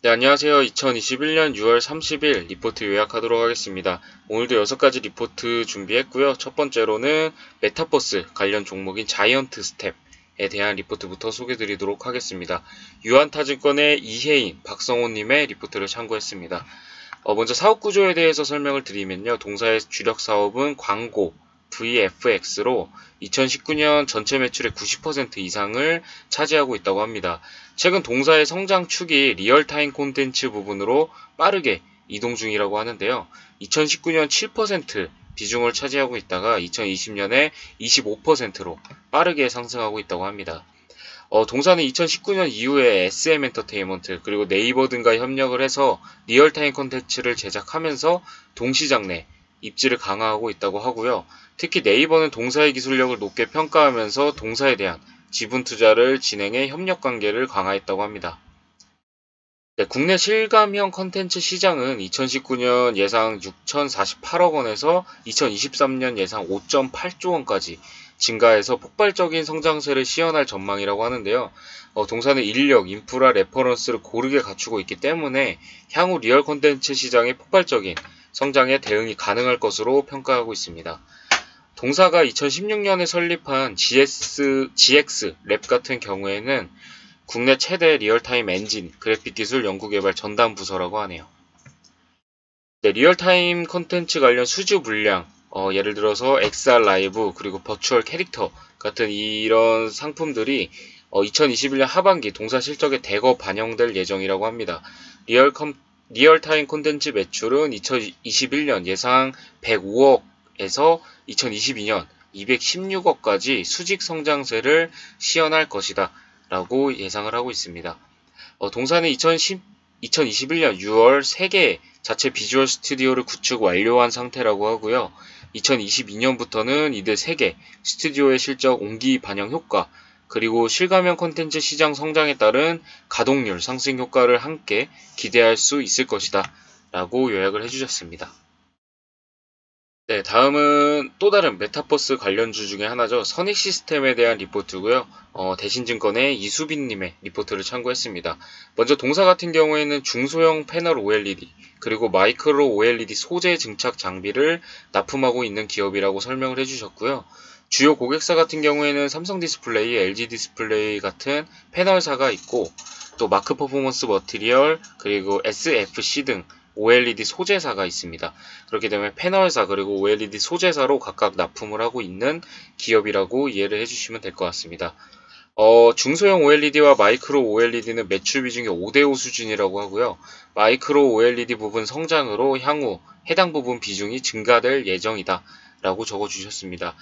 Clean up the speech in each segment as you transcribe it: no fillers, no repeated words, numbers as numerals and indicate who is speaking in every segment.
Speaker 1: 네, 안녕하세요. 2021년 6월 30일 리포트 요약하도록 하겠습니다. 오늘도 6가지 리포트 준비했고요. 첫 번째로는 메타버스 관련 종목인 자이언트 스텝에 대한 리포트부터 소개드리도록 하겠습니다. 유한타증권의 이혜인, 박성호님의 리포트를 참고했습니다. 먼저 사업구조에 대해서 설명을 드리면요. 동사의 주력 사업은 광고, VFX로 2019년 전체 매출의 90% 이상을 차지하고 있다고 합니다. 최근 동사의 성장축이 리얼타임 콘텐츠 부분으로 빠르게 이동 중이라고 하는데요. 2019년 7% 비중을 차지하고 있다가 2020년에 25%로 빠르게 상승하고 있다고 합니다. 동사는 2019년 이후에 SM엔터테인먼트 그리고 네이버 등과 협력을 해서 리얼타임 콘텐츠를 제작하면서 동시장 내 입지를 강화하고 있다고 하고요. 특히 네이버는 동사의 기술력을 높게 평가하면서 동사에 대한 지분 투자를 진행해 협력 관계를 강화했다고 합니다. 네, 국내 실감형 컨텐츠 시장은 2019년 예상 6,048억 원에서 2023년 예상 5.8조 원까지 증가해서 폭발적인 성장세를 시현할 전망이라고 하는데요. 동사는 인력, 인프라, 레퍼런스를 고르게 갖추고 있기 때문에 향후 리얼 컨텐츠 시장의 폭발적인 성장에 대응이 가능할 것으로 평가하고 있습니다. 동사가 2016년에 설립한 GX 랩 같은 경우에는 국내 최대 리얼타임 엔진 그래픽 기술 연구개발 전담 부서라고 하네요. 네, 리얼타임 컨텐츠 관련 수주 물량, 예를 들어서 XR 라이브 그리고 버추얼 캐릭터 같은 이런 상품들이 2021년 하반기 동사 실적에 대거 반영될 예정이라고 합니다. 리얼타임 콘텐츠 매출은 2021년 예상 105억에서 2022년 216억까지 수직 성장세를 시현할 것이다 라고 예상을 하고 있습니다. 동사는 2021년 6월 3개의 자체 비주얼 스튜디오를 구축 완료한 상태라고 하고요. 2022년부터는 이들 3개 스튜디오의 실적 온기 반영 효과 그리고 실감형 콘텐츠 시장 성장에 따른 가동률 상승 효과를 함께 기대할 수 있을 것이다 라고 요약을 해주셨습니다. 네, 다음은 또 다른 메타버스 관련주 중에 하나죠. 선익 시스템에 대한 리포트고요. 대신증권의 이수빈님의 리포트를 참고했습니다. 먼저 동사 같은 경우에는 중소형 패널 OLED 그리고 마이크로 OLED 소재 증착 장비를 납품하고 있는 기업이라고 설명을 해주셨고요. 주요 고객사 같은 경우에는 삼성 디스플레이, LG 디스플레이 같은 패널사가 있고 또 마크 퍼포먼스 머티리얼 그리고 SFC 등 OLED 소재사가 있습니다. 그렇기 때문에 패널사 그리고 OLED 소재사로 각각 납품을 하고 있는 기업이라고 이해를 해주시면 될 것 같습니다. 중소형 OLED와 마이크로 OLED는 매출 비중이 5대5 수준이라고 하고요. 마이크로 OLED 부분 성장으로 향후 해당 부분 비중이 증가될 예정이다 라고 적어주셨습니다.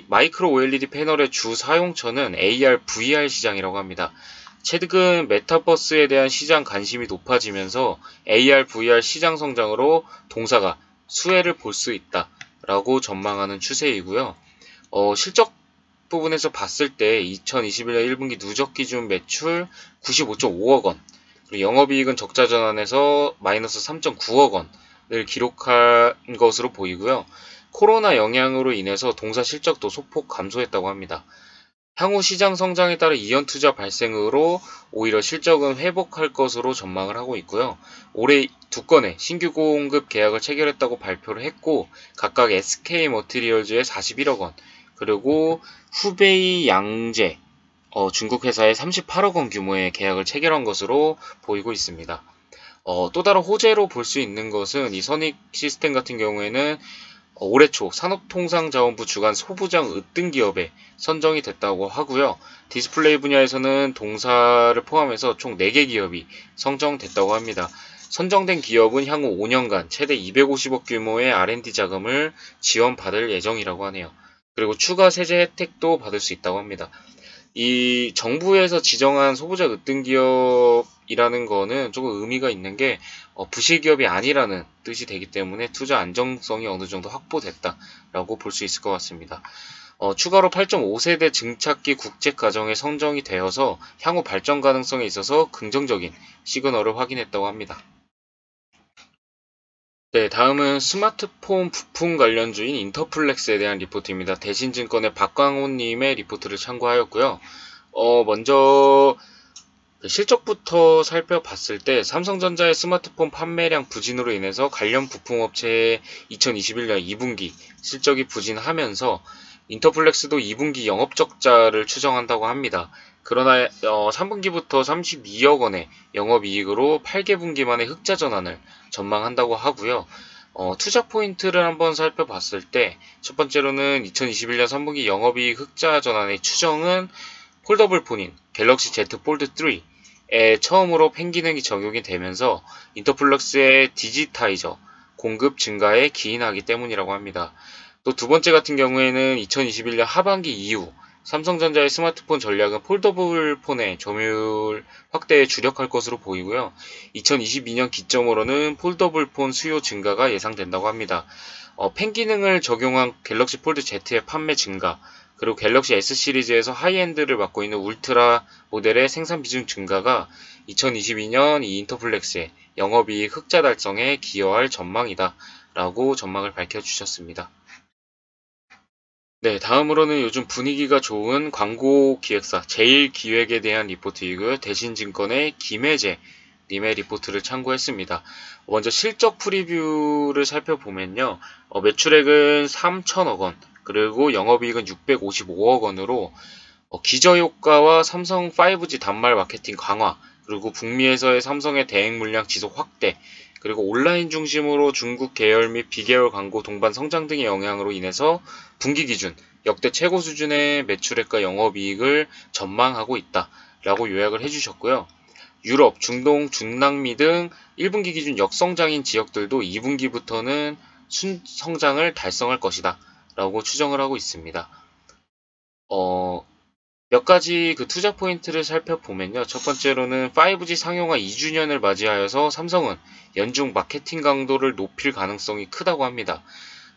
Speaker 1: 마이크로 OLED 패널의 주 사용처는 AR, VR 시장이라고 합니다. 최근 메타버스에 대한 시장 관심이 높아지면서 AR, VR 시장 성장으로 동사가 수혜를 볼 수 있다 라고 전망하는 추세이고요. 실적 부분에서 봤을 때 2021년 1분기 누적 기준 매출 95.5억 원, 그리고 영업이익은 적자 전환에서 마이너스 3.9억 원을 기록한 것으로 보이고요. 코로나 영향으로 인해서 동사 실적도 소폭 감소했다고 합니다. 향후 시장 성장에 따른 이연 투자 발생으로 오히려 실적은 회복할 것으로 전망을 하고 있고요. 올해 2건의 신규 공급 계약을 체결했다고 발표를 했고 각각 SK 머티리얼즈의 41억 원 그리고 후베이 양제 중국 회사의 38억 원 규모의 계약을 체결한 것으로 보이고 있습니다. 또 다른 호재로 볼 수 있는 것은 이 선익 시스템 같은 경우에는 올해 초 산업통상자원부 주간 소부장 으뜸 기업에 선정이 됐다고 하고요. 디스플레이 분야에서는 동사를 포함해서 총 4개 기업이 선정됐다고 합니다. 선정된 기업은 향후 5년간 최대 250억 규모의 R&D 자금을 지원받을 예정이라고 하네요. 그리고 추가 세제 혜택도 받을 수 있다고 합니다. 이 정부에서 지정한 소부자 으뜸 기업이라는 거는 조금 의미가 있는 게 부실기업이 아니라는 뜻이 되기 때문에 투자 안정성이 어느 정도 확보됐다라고 볼 수 있을 것 같습니다. 추가로 8.5세대 증착기 국제가정에 선정이 되어서 향후 발전 가능성에 있어서 긍정적인 시그널을 확인했다고 합니다. 네, 다음은 스마트폰 부품 관련주인 인터플렉스에 대한 리포트입니다. 대신증권의 박광호님의 리포트를 참고하였고요. 먼저 실적부터 살펴봤을 때 삼성전자의 스마트폰 판매량 부진으로 인해서 관련 부품업체의 2021년 2분기 실적이 부진하면서 인터플렉스도 2분기 영업적자를 추정한다고 합니다. 그러나 3분기부터 32억 원의 영업이익으로 8개 분기 만에 흑자 전환을 전망한다고 하고요. 투자 포인트를 한번 살펴봤을 때 첫 번째로는 2021년 3분기 영업이익 흑자 전환의 추정은 폴더블 폰인 갤럭시 Z 폴드 3에 처음으로 펜 기능이 적용이 되면서 인터플렉스의 디지타이저 공급 증가에 기인하기 때문이라고 합니다. 또 두 번째 같은 경우에는 2021년 하반기 이후 삼성전자의 스마트폰 전략은 폴더블 폰의 점유율 확대에 주력할 것으로 보이고요. 2022년 기점으로는 폴더블 폰 수요 증가가 예상된다고 합니다. 펜 기능을 적용한 갤럭시 폴드 Z의 판매 증가, 그리고 갤럭시 S 시리즈에서 하이엔드를 맡고 있는 울트라 모델의 생산 비중 증가가 2022년 이 인터플렉스의 영업이익 흑자 달성에 기여할 전망이다 라고 전망을 밝혀주셨습니다. 네, 다음으로는 요즘 분위기가 좋은 광고 기획사 제일기획에 대한 리포트이고요. 대신증권의 김혜재 님의 리포트를 참고했습니다. 먼저 실적 프리뷰를 살펴보면요. 매출액은 3천억 원, 그리고 영업이익은 655억 원으로 기저효과와 삼성 5G 단말 마케팅 강화, 그리고 북미에서의 삼성의 대행 물량 지속 확대, 그리고 온라인 중심으로 중국 계열 및 비계열 광고 동반 성장 등의 영향으로 인해서 분기 기준 역대 최고 수준의 매출액과 영업이익을 전망하고 있다라고 요약을 해주셨고요. 유럽, 중동, 중남미 등 1분기 기준 역성장인 지역들도 2분기부터는 순성장을 달성할 것이다 라고 추정을 하고 있습니다. 몇 가지 그 투자 포인트를 살펴보면요. 첫 번째로는 5G 상용화 2주년을 맞이하여서 삼성은 연중 마케팅 강도를 높일 가능성이 크다고 합니다.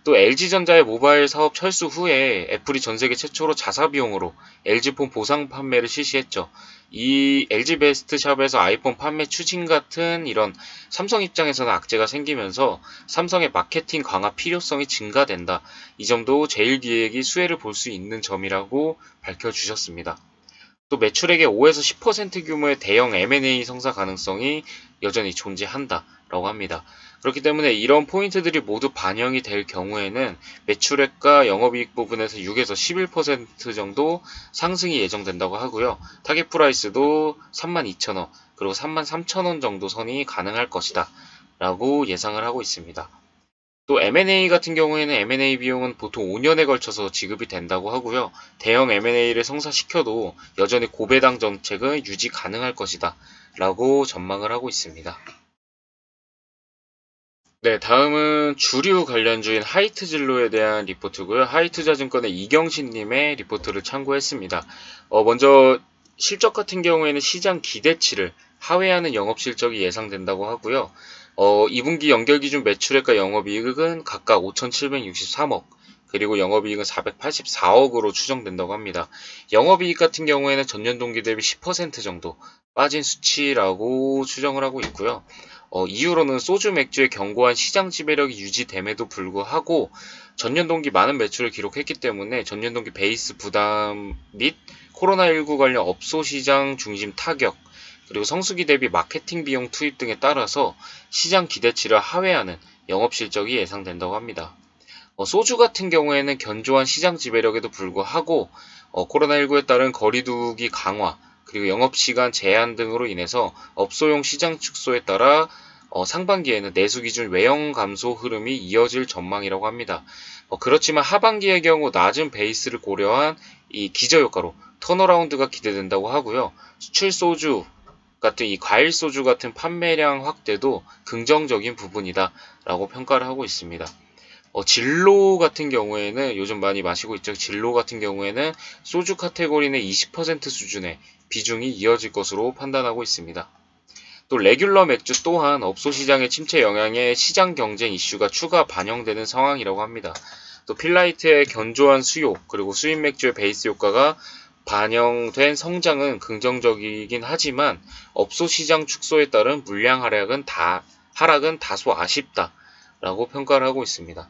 Speaker 1: 또 LG전자의 모바일 사업 철수 후에 애플이 전세계 최초로 자사 비용으로 LG폰 보상 판매를 실시했죠. 이 LG 베스트샵에서 아이폰 판매 추진 같은 이런 삼성 입장에서는 악재가 생기면서 삼성의 마케팅 강화 필요성이 증가된다. 이 점도 제일기획이 수혜를 볼 수 있는 점이라고 밝혀주셨습니다. 또 매출액의 5에서 10% 규모의 대형 M&A 성사 가능성이 여전히 존재한다라고 합니다. 그렇기 때문에 이런 포인트들이 모두 반영이 될 경우에는 매출액과 영업이익 부분에서 6에서 11% 정도 상승이 예정된다고 하고요. 타겟 프라이스도 32,000원, 그리고 33,000원 정도 선이 가능할 것이다 라고 예상을 하고 있습니다. 또 M&A 같은 경우에는 M&A 비용은 보통 5년에 걸쳐서 지급이 된다고 하고요. 대형 M&A를 성사시켜도 여전히 고배당 정책은 유지 가능할 것이다 라고 전망을 하고 있습니다. 네, 다음은 주류 관련주인 하이트진로에 대한 리포트고요. 하이투자증권의 이경신님의 리포트를 참고했습니다. 먼저 실적 같은 경우에는 시장 기대치를 하회하는 영업실적이 예상된다고 하고요. 2분기 연결기준 매출액과 영업이익은 각각 5,763억, 그리고 영업이익은 484억으로 추정된다고 합니다. 영업이익 같은 경우에는 전년 동기 대비 10% 정도 빠진 수치라고 추정을 하고 있고요. 이유로는 소주 맥주의 견고한 시장 지배력이 유지됨에도 불구하고 전년 동기 많은 매출을 기록했기 때문에 전년 동기 베이스 부담 및 코로나19 관련 업소 시장 중심 타격, 그리고 성수기 대비 마케팅 비용 투입 등에 따라서 시장 기대치를 하회하는 영업실적이 예상된다고 합니다. 소주 같은 경우에는 견조한 시장 지배력에도 불구하고 코로나19에 따른 거리두기 강화, 그리고 영업시간 제한 등으로 인해서 업소용 시장 축소에 따라 상반기에는 내수 기준 외형 감소 흐름이 이어질 전망이라고 합니다. 그렇지만 하반기의 경우 낮은 베이스를 고려한 이 기저효과로 턴어라운드가 기대된다고 하고요. 수출 소주 같은 이 과일 소주 같은 판매량 확대도 긍정적인 부분이다 라고 평가를 하고 있습니다. 진로 같은 경우에는 요즘 많이 마시고 있죠. 진로 같은 경우에는 소주 카테고리 내 20% 수준의 비중이 이어질 것으로 판단하고 있습니다. 또 레귤러 맥주 또한 업소 시장의 침체 영향에 시장 경쟁 이슈가 추가 반영되는 상황이라고 합니다. 또 필라이트의 견조한 수요, 그리고 수입 맥주의 베이스 효과가 반영된 성장은 긍정적이긴 하지만 업소 시장 축소에 따른 물량 하락은 다소 아쉽다라고 평가를 하고 있습니다.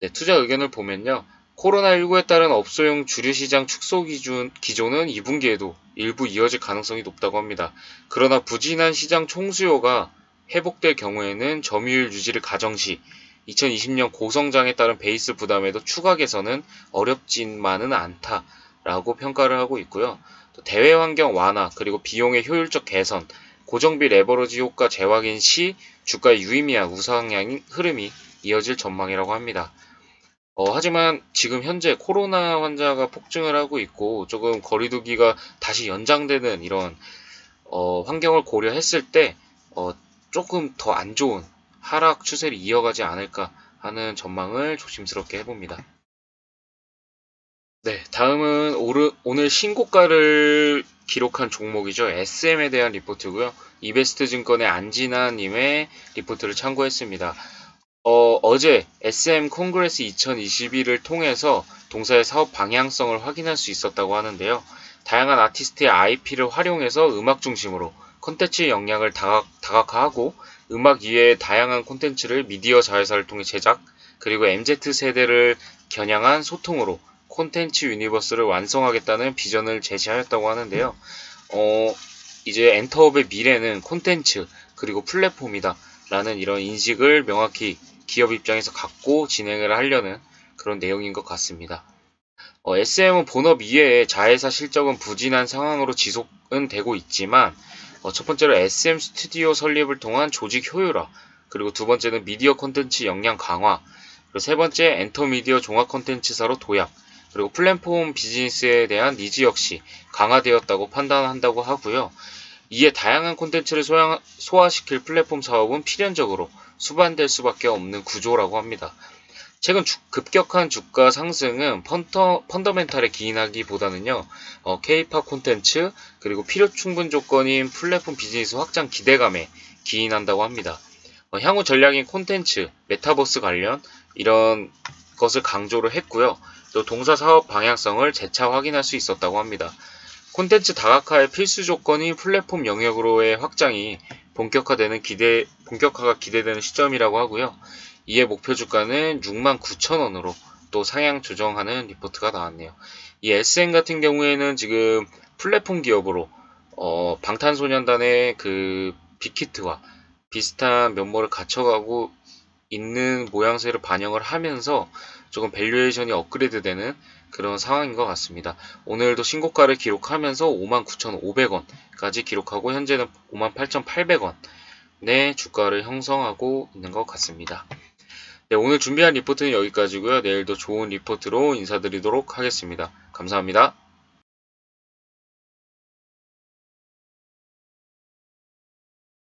Speaker 1: 네, 투자 의견을 보면요. 코로나19에 따른 업소용 주류시장 축소 기조는 2분기에도 일부 이어질 가능성이 높다고 합니다. 그러나 부진한 시장 총수요가 회복될 경우에는 점유율 유지를 가정시 2020년 고성장에 따른 베이스 부담에도 추가 개선은 어렵지만은 않다라고 평가를 하고 있고요. 또 대외 환경 완화 그리고 비용의 효율적 개선, 고정비 레버리지 효과 재확인 시 주가의 유의미한 우상향 흐름이 이어질 전망이라고 합니다. 하지만 지금 현재 코로나 환자가 폭증을 하고 있고 조금 거리두기가 다시 연장되는 이런 환경을 고려했을 때 조금 더 안 좋은 하락 추세를 이어가지 않을까 하는 전망을 조심스럽게 해봅니다. 네, 다음은 오늘 신고가를 기록한 종목이죠. SM에 대한 리포트고요. 이베스트 증권의 안진아님의 리포트를 참고했습니다. 어제 SM 콩그레스 2021을 통해서 동사의 사업 방향성을 확인할 수 있었다고 하는데요. 다양한 아티스트의 IP를 활용해서 음악 중심으로 콘텐츠 역량을 다각화하고 음악 이외의 다양한 콘텐츠를 미디어 자회사를 통해 제작, 그리고 MZ세대를 겨냥한 소통으로 콘텐츠 유니버스를 완성하겠다는 비전을 제시하였다고 하는데요. 이제 엔터업의 미래는 콘텐츠 그리고 플랫폼이다 라는 이런 인식을 명확히 기업 입장에서 갖고 진행을 하려는 그런 내용인 것 같습니다. SM은 본업 이외에 자회사 실적은 부진한 상황으로 지속은 되고 있지만 첫 번째로 SM 스튜디오 설립을 통한 조직 효율화, 그리고 두 번째는 미디어 콘텐츠 역량 강화, 그리고 세 번째 엔터미디어 종합 콘텐츠사로 도약, 그리고 플랫폼 비즈니스에 대한 니즈 역시 강화되었다고 판단한다고 하고요. 이에 다양한 콘텐츠를 소화시킬 플랫폼 사업은 필연적으로 수반될 수밖에 없는 구조라고 합니다. 최근 급격한 주가 상승은 펀더멘탈에 기인하기보다는요, K-팝 콘텐츠, 그리고 필요 충분 조건인 플랫폼 비즈니스 확장 기대감에 기인한다고 합니다. 향후 전략인 콘텐츠, 메타버스 관련, 이런 것을 강조를 했고요. 또 동사 사업 방향성을 재차 확인할 수 있었다고 합니다. 콘텐츠 다각화의 필수 조건인 플랫폼 영역으로의 확장이 본격화가 기대되는 시점이라고 하고요. 이에 목표 주가는 69,000원으로 또 상향 조정하는 리포트가 나왔네요. 이 SM 같은 경우에는 지금 플랫폼 기업으로 방탄소년단의 그 빅히트와 비슷한 면모를 갖춰가고 있는 모양새를 반영을 하면서 조금 밸류에이션이 업그레이드되는 그런 상황인 것 같습니다. 오늘도 신고가를 기록하면서 59,500원까지 기록하고 현재는 58,800원의 주가를 형성하고 있는 것 같습니다. 네, 오늘 준비한 리포트는 여기까지고요. 내일도 좋은 리포트로 인사드리도록 하겠습니다. 감사합니다.